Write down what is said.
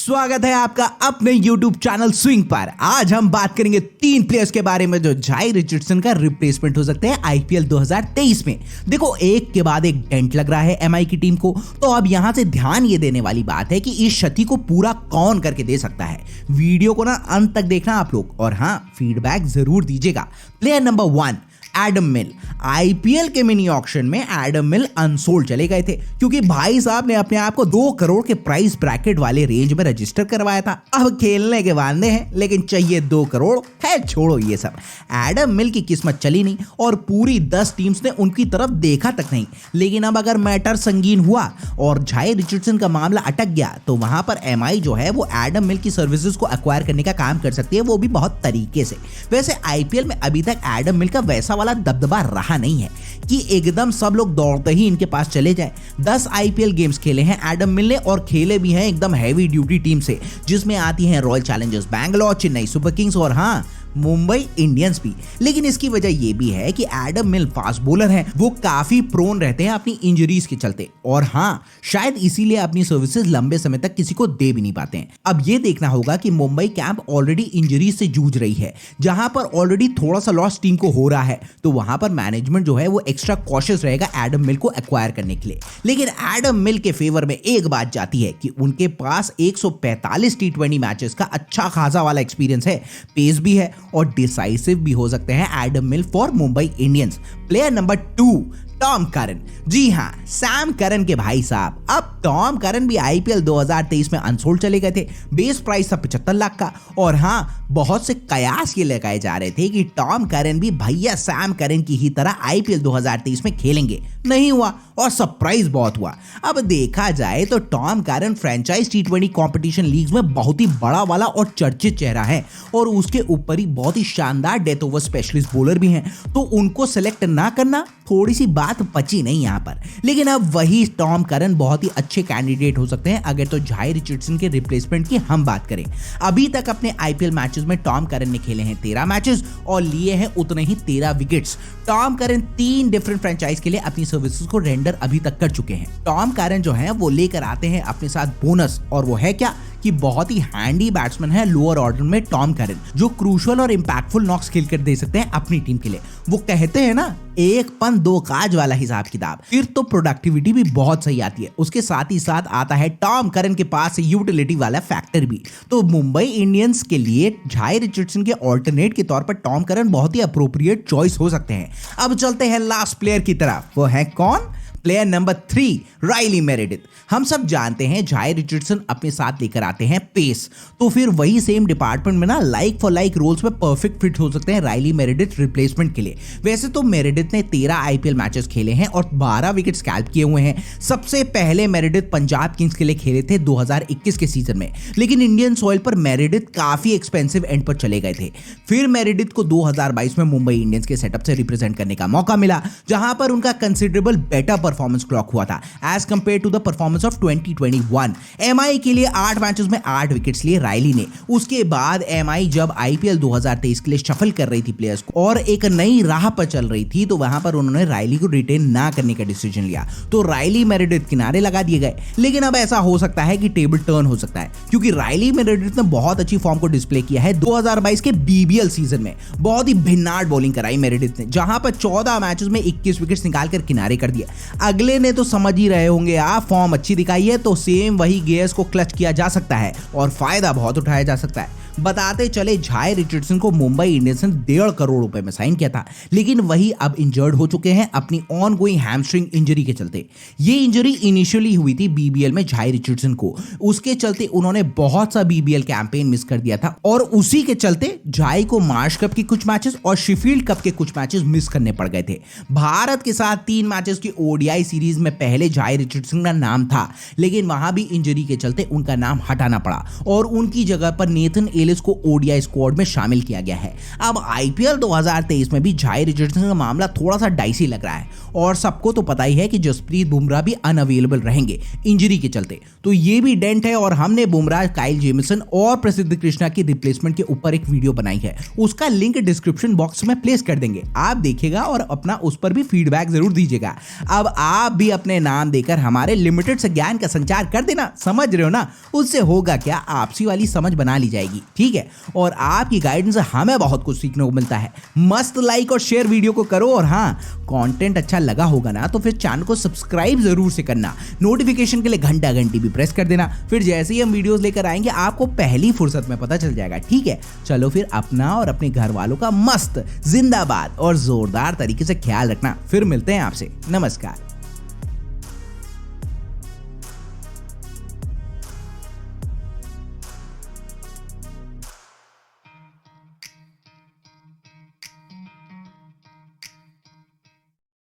स्वागत है आपका अपने YouTube चैनल स्विंग पर। आज हम बात करेंगे 3 प्लेयर्स के बारे में जो जाई रिचर्डसन का रिप्लेसमेंट हो सकते हैं आईपीएल 2023 में। देखो, एक के बाद एक डेंट लग रहा है एमआई की टीम को, तो अब यहां से ध्यान ये देने वाली बात है कि इस क्षति को पूरा कौन करके दे सकता है। वीडियो को ना अंत तक देखना आप लोग, और हाँ, फीडबैक जरूर दीजिएगा। प्लेयर नंबर 1 एडम मिल। आईपीएल के मिनी ऑक्शन में एडम मिल अनसोल्ड चले गए थे क्योंकि भाई साहब ने अपने आप को 2 करोड़ के प्राइस ब्रैकेट वाले रेंज में रजिस्टर करवाया था। अब खेलने के वादे हैं लेकिन चाहिए 2 करोड़। खैर छोड़ो ये सब, एडम मिल की किस्मत चली नहीं और पूरी 10 टीम्स ने उनकी तरफ देखा तक नहीं। लेकिन अब अगर मैटर संगीन हुआ और जाई रिचर्डसन का मामला अटक गया तो वहां पर एमआई जो है वो एडम मिल की सर्विसेज को एक्वायर करने का काम कर सकती है, वो भी बहुत तरीके से। वैसे आईपीएल में अभी तक एडम मिल का वैसा वाला दबदबा रहा नहीं है कि एकदम सब लोग दौड़ते ही इनके पास चले जाए। 10 आईपीएल गेम्स खेले हैं एडम मिल ने, और खेले भी हैं एकदम हैवी ड्यूटी टीम से, जिसमें आती हैं royal Challengers Bangalore, Chennai super Kings और हाँ, मुंबई इंडियंस भी। लेकिन इसकी वजह यह भी है कि एडम मिल फास्ट बॉलर हैं, वो काफी प्रोन रहते हैं अपनी इंजरीज के चलते, और हाँ, शायद इसीलिए अपनी सर्विसेज लंबे समय तक किसी को दे भी नहीं पाते हैं। अब ये देखना होगा कि मुंबई कैंप ऑलरेडी इंजरीज से जूझ रही है, जहां पर ऑलरेडी थोड़ा सा लॉस टीम को हो रहा है, तो वहां पर मैनेजमेंट जो है वो एक्स्ट्रा कॉशियस रहेगा एडम मिल को एक्वायर करने के लिए। लेकिन एडम मिल के फेवर में एक बात जाती है कि उनके पास 145 टी20 मैचेस का अच्छा खासा वाला एक्सपीरियंस है, पेस भी है और डिसाइसिव भी हो सकते हैं Adam Milne for Mumbai Indians. Player number 2 Tom Curran. जी हाँ, सैम करन के भाई साहब। अब टॉम करन भी आईपीएल 2023 में अनसोल्ड चले गए थे। बेस प्राइस था 75 लाख का, और हाँ, बहुत से कयास ये लगाए जा रहे थे कि टॉम करन भी भैया सैम करन की ही तरह आईपीएल 2023 में खेलेंगे। नहीं हुआ और सरप्राइज बहुत हुआ। अब देखा जाए तो टॉम करन फ्रेंचाइज टी20 कंपटीशन लीग्स में बहुत ही बड़ा वाला और चर्चित चेहरा है, और उसके ऊपर ही बहुत ही शानदार डेथ ओवर स्पेशलिस्ट बॉलर भी हैं, तो उनको सेलेक्ट ना करना थोड़ी सी बात पची नहीं यहां पर। लेकिन अब वही टॉम करन बहुत ही अच्छे कैंडिडेट हो सकते हैं अगर तो जाई रिचर्डसन के रिप्लेसमेंट की हम बात करें। अभी तक अपने आईपीएल मैचेस में टॉम करन ने खेले हैं 13 मैचेस और लिए हैं उतने ही 13 wickets. Tom Curran 3 different franchise के लिए अपनी सर्विसेज को रेंडर अभी तक कर चुके हैं। टॉम करन जो है वो लेकर आते हैं अपने साथ बोनस, और वो है क्या कि बहुत ही हैंडी बैट्समैन है लोअर ऑर्डर में टॉम करन, जो क्रूशियल और इंपैक्टफुल नॉक्स खेल कर दे सकते हैं अपनी टीम के लिए। वो कहते हैं ना, 1 पन 2 काज वाला हिसाब किताब। फिर तो प्रोडक्टिविटी भी बहुत सही आती है। उसके साथ ही साथ आता है टॉम करन के पास यूटिलिटी वाला फैक्टर भी। तो मुंबई इंडियंस के लिए जाई रिचर्डसन के ऑल्टरनेट के तौर पर टॉम करन बहुत ही अप्रोप्रिएट चॉइस हो सकते हैं। अब चलते हैं लास्ट प्लेयर की तरफ। वो है कौन? Player number 3 Riley Meredith. हम सब जानते हैं जाई रिचर्डसन अपने साथ लेकर आते हैं पेस, तो फिर वही सेम डिपार्टमेंट में ना लाइक फॉर लाइक रोल्स में परफेक्ट फिट हो सकते हैं राइली मेरेडिथ रिप्लेसमेंट के लिए। वैसे तो मेरेडिथ ने 13 आईपीएल मैचेस खेले हैं और 12 विकेट स्कैल्प किए हुए हैं। सबसे पहले मेरेडिथ पंजाब किंग्स के लिए खेले थे 2021 के सीजन में, लेकिन इंडियन सॉइल पर मेरेडिथ काफी एक्सपेंसिव एंड पर चले गए थे। फिर मेरेडिथ को 2022 में मुंबई इंडियंस के सेटअप से रिप्रेजेंट करने का मौका मिला, जहां पर उनका कंसिडरेबल बेटर परफॉर्मेंस क्लॉक हुआ था as compared to the performance of 2021। MI के लिए 8 मैचेस में 8 विकेट्स लिए राइली ने। उसके बाद एमआई जब आईपीएल 2023 के लिए शफल कर रही थी प्लेयर्स को और एक नई राह पर चल रही थी, तो वहां पर उन्होंने राइली को रिटेन ना करने का डिसीजन लिया, तो राइली मेरेडिथ किनारे लगा दिए गए। लेकिन अब ऐसा हो सकता है कि टेबल टर्न हो सकता है, क्योंकि राइली मेरेडिथ ने बहुत अच्छी फॉर्म को डिस्प्ले किया है 2022 के बीबीएल सीजन में। बहुत ही भिन्नाट बॉलिंग कराई मेरेडिथ ने, जहां पर 14 मैचेस में 21 विकेट्स निकालकर किनारे कर दिया। अगले ने तो समझ ही रहे होंगे आप, फॉर्म अच्छी दिखाई है तो सेम वही गेयर्स को क्लच किया जा सकता है और फायदा बहुत उठाया जा सकता है। बताते चले, जाई रिचर्डसन को मुंबई इंडियंस ने 1.5 करोड़ रुपए में साइन किया था, लेकिन वही अब इंजर्ड हो चुके हैं अपनी ऑन गोइंग हैमस्ट्रिंग इंजरी के चलते। ये इंजरी इनिशियली हुई थी बीबीएल में जाई रिचर्डसन को, उसके चलते उन्होंने बहुत सा बीबीएल कैंपेन मिस कर दिया था, और उसी के चलते जाई को मार्श कप के कुछ मैचेस और शेफील्ड कप के कुछ मैचेस मिस करने पड़ गए थे। भारत के साथ 3 मैचेस की ओडीआई सीरीज में पहले जाई रिचर्डसन का नाम था, लेकिन वहां भी इंजरी के चलते उनका नाम हटाना पड़ा और उनकी जगह पर नेथन विलियर्स को ओडीआई स्क्वाड में शामिल किया गया है। अब आईपीएल 2023 में भी जाई रिचर्डसन का मामला थोड़ा सा डाइसी लग रहा है और सबको तो पता ही है कि जसप्रीत बुमराह भी अनअवेलेबल रहेंगे इंजरी के चलते, तो ये भी डेंट है। और हमने बुमराह, काइल जेमिसन और प्रसिद्ध कृष्णा की रिप्लेसमेंट के ऊपर एक वीडियो बनाई है, उसका लिंक डिस्क्रिप्शन बॉक्स में प्लेस कर देंगे, आप देखिएगा और अपना उस पर भी फीडबैक जरूर दीजिएगा। अब आप भी अपने नाम देकर हमारे लिमिटेड से ज्ञान का संचार कर देना, समझ रहे हो ना? उससे होगा क्या, आपसी वाली समझ बना ली जाएगी, ठीक है? और आपकी गाइडेंस से हमें बहुत कुछ सीखने को मिलता है। मस्त लाइक और शेयर वीडियो को करो, और हाँ, कंटेंट अच्छा लगा होगा ना तो फिर चैनल को सब्सक्राइब जरूर से करना, नोटिफिकेशन के लिए घंटी भी प्रेस कर देना, फिर जैसे ही हम वीडियोस लेकर आएंगे आपको पहली फुर्सत में पता चल जाएगा, ठीक है? चलो फिर अपना और अपने घर वालों का मस्त, जिंदाबाद और जोरदार तरीके से ख्याल रखना। फिर मिलते हैं आपसे, नमस्कार।